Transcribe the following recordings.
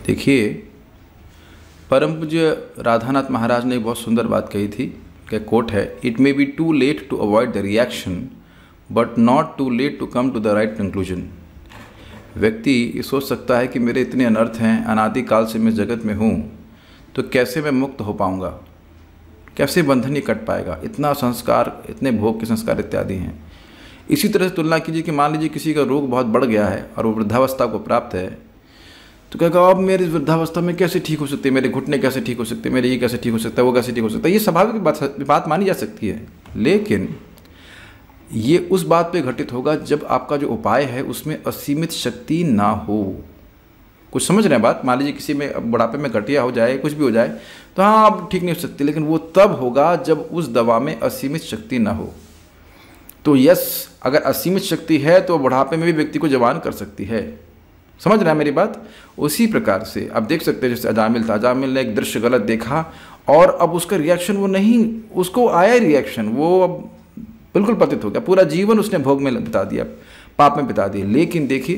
देखिए, परम पूज्य राधानाथ महाराज ने एक बहुत सुंदर बात कही थी। क्या कोट है, it may be too late to avoid the reaction but not too late to come to the right conclusion. व्यक्ति ये सोच सकता है कि मेरे इतने अनर्थ हैं, अनादिकाल से मैं जगत में हूँ, तो कैसे मैं मुक्त हो पाऊँगा, कैसे बंधन ही कट पाएगा, इतना संस्कार, इतने भोग के संस्कार इत्यादि हैं। इसी तरह से तुलना कीजिए कि मान लीजिए किसी का रोग बहुत बढ़ गया है और वो वृद्धावस्था को प्राप्त है, तो कहेगा अब मेरी वृद्धावस्था में कैसे ठीक हो सकती है, मेरे घुटने कैसे ठीक हो सकते हैं, मेरे ये कैसे ठीक हो सकता है, वो कैसे ठीक हो सकता है। ये स्वाभाविक बात मानी जा सकती है, लेकिन ये उस बात पे घटित होगा जब आपका जो उपाय है उसमें असीमित शक्ति ना हो। कुछ समझ रहे हैं बात? मान लीजिए किसी में बुढ़ापे में घटिया हो जाए, कुछ भी हो जाए, तो हाँ अब ठीक नहीं हो सकती, लेकिन वो तब होगा जब उस दवा में असीमित शक्ति ना हो। तो यस, अगर असीमित शक्ति है तो बुढ़ापे में भी व्यक्ति को जवान कर सकती है। समझ रहे हैं मेरी बात? उसी प्रकार से आप देख सकते हैं, जैसे अजामिल था, अजामिल ने एक दृश्य गलत देखा और अब उसका रिएक्शन वो नहीं, उसको आया रिएक्शन, वो अब बिल्कुल पतित हो गया, पूरा जीवन उसने भोग में बिता दिया, पाप में बिता दिया। लेकिन देखिए,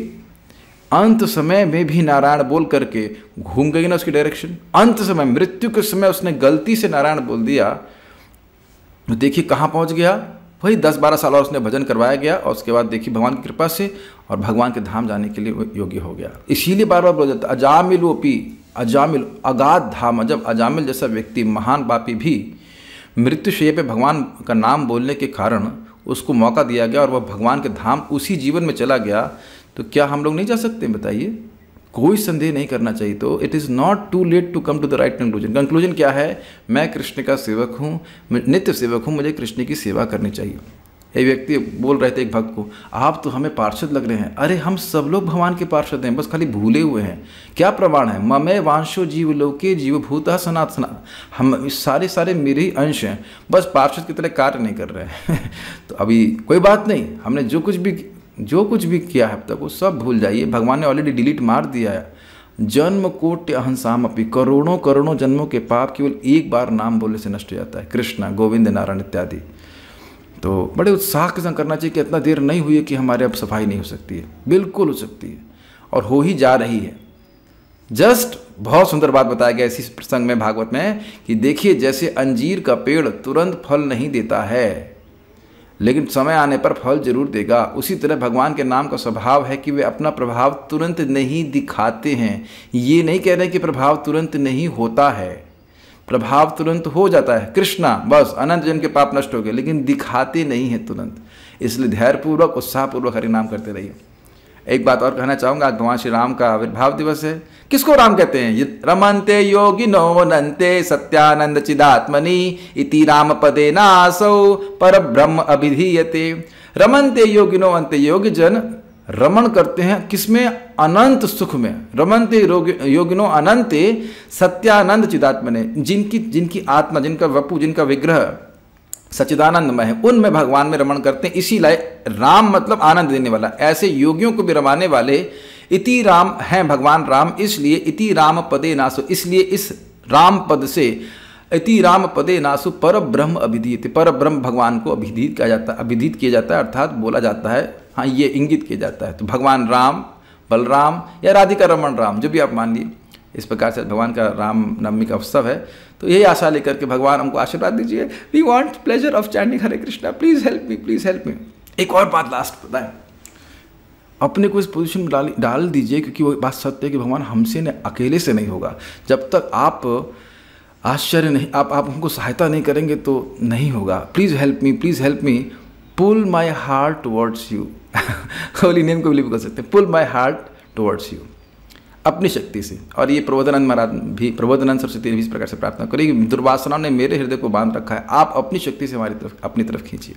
अंत समय में भी नारायण बोल करके घूम गई ना उसकी डायरेक्शन। अंत समय, मृत्यु के समय उसने गलती से नारायण बोल दिया, तो देखिए कहाँ पहुँच गया। वही 10-12 साल और उसने भजन करवाया गया और उसके बाद देखिए भगवान की कृपा से और भगवान के धाम जाने के लिए योग्य हो गया। इसीलिए बार बार बोला जाता है अजामिलोपी, अजामिल अगाध धाम। जब अजामिल जैसा व्यक्ति, महान पापी भी मृत्युशैया पे भगवान का नाम बोलने के कारण उसको मौका दिया गया और वह भगवान के धाम उसी जीवन में चला गया, तो क्या हम लोग नहीं जा सकते? बताइए, कोई संदेह नहीं करना चाहिए। तो it is not too late to come to the right conclusion. Conclusion क्या है? मैं कृष्ण का सेवक हूँ, नित्य सेवक हूँ, मुझे कृष्ण की सेवा करनी चाहिए। एक व्यक्ति बोल रहे थे एक भक्त को, आप तो हमें पार्षद लग रहे हैं। अरे हम सब लोग भगवान के पार्षद हैं, बस खाली भूले हुए हैं। क्या प्रमाण है? ममे वांशो जीवलोके जीवभूतः सनातन। हम सारे मेरे ही अंश हैं, बस पार्षद की तरह कार्य नहीं कर रहे हैं। तो अभी कोई बात नहीं, हमने जो कुछ भी किया है अब तक वो सब भूल जाइए। भगवान ने ऑलरेडी डिलीट मार दिया है। जन्म कोट्य अहंसाम अपनी, करोड़ों जन्मों के पाप केवल एक बार नाम बोलने से नष्ट हो जाता है, कृष्णा, गोविंद, नारायण इत्यादि। तो बड़े उत्साह के संग करना चाहिए कि इतना देर नहीं हुई है कि हमारे अब सफाई नहीं हो सकती है। बिल्कुल हो सकती है और हो ही जा रही है। जस्ट बहुत सुंदर बात बताया गया इसी प्रसंग में भागवत में कि देखिए, जैसे अंजीर का पेड़ तुरंत फल नहीं देता है लेकिन समय आने पर फल जरूर देगा, उसी तरह भगवान के नाम का स्वभाव है कि वे अपना प्रभाव तुरंत नहीं दिखाते हैं। ये नहीं कह रहे कि प्रभाव तुरंत नहीं होता है, प्रभाव तुरंत हो जाता है। कृष्णा, बस अनंत जन के पाप नष्ट हो गए, लेकिन दिखाते नहीं हैं तुरंत। इसलिए धैर्यपूर्वक, उत्साहपूर्वक हरि नाम करते रहिए। एक बात और कहना चाहूँगा, आज भगवान श्री राम का आविर्भाव दिवस है। किसको राम कहते हैं? ये रमन्ते योगिनो नन्ते सत्यानंद चिदात्मनि इति राम पदे नासौ पर ब्रह्म अभिधीयते। रमन्ते योगिनो अन्ते, योगी जन रमण करते हैं किसमें? अनंत सुख में। रमन्ते योगिनो अनंते सत्यानंद चिदात्मने, जिनकी आत्मा, जिनका वपु, जिनका विग्रह सच्चिदानंदमय है, उनमें भगवान में रमण करते हैं। इसीलिए राम मतलब आनंद देने वाला। ऐसे योगियों को भी रमाने वाले इति राम हैं भगवान राम, इसलिए इति राम पदे नासु, इसलिए इस राम पद से इति राम पदे नासु पर ब्रह्म अभिधीयते, पर ब्रह्म भगवान को अभिधीत किया जाता है, अर्थात बोला जाता है, हाँ ये इंगित किया जाता है। तो भगवान राम, बलराम या राधिका रमण राम, जो भी आप मान लिए, इस प्रकार से भगवान का राम नवमी का उत्सव है। तो यही आशा लेकर के भगवान हमको आशीर्वाद दीजिए। We want pleasure of chanting Hare Krishna, please help me, please help me. एक और बात लास्ट बताएं, अपने को इस पोजीशन में डाल दीजिए, क्योंकि वो बात सत्य है कि भगवान हमसे न अकेले से नहीं होगा। जब तक आप आश्चर्य नहीं, आप हमको सहायता नहीं करेंगे तो नहीं होगा। Please help me, please help me, pull my heart towards you. Holy name को बिलीव कर सकते हैं, pull my heart towards you, अपनी शक्ति से। और ये प्रबोधानंद महाराज भी, प्रबोधानंद सरस्वती भी इस प्रकार से प्रार्थना करें, दुर्वासनाओं ने मेरे हृदय को बांध रखा है, आप अपनी शक्ति से हमारी तरफ, अपनी तरफ खींचिए।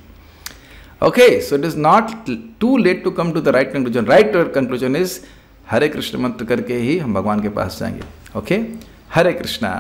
Okay, so it is not too late to come to the right conclusion. Right conclusion is Hare Krishna मंत्र करके ही हम भगवान के पास जाएंगे। ओके, हरे कृष्णा।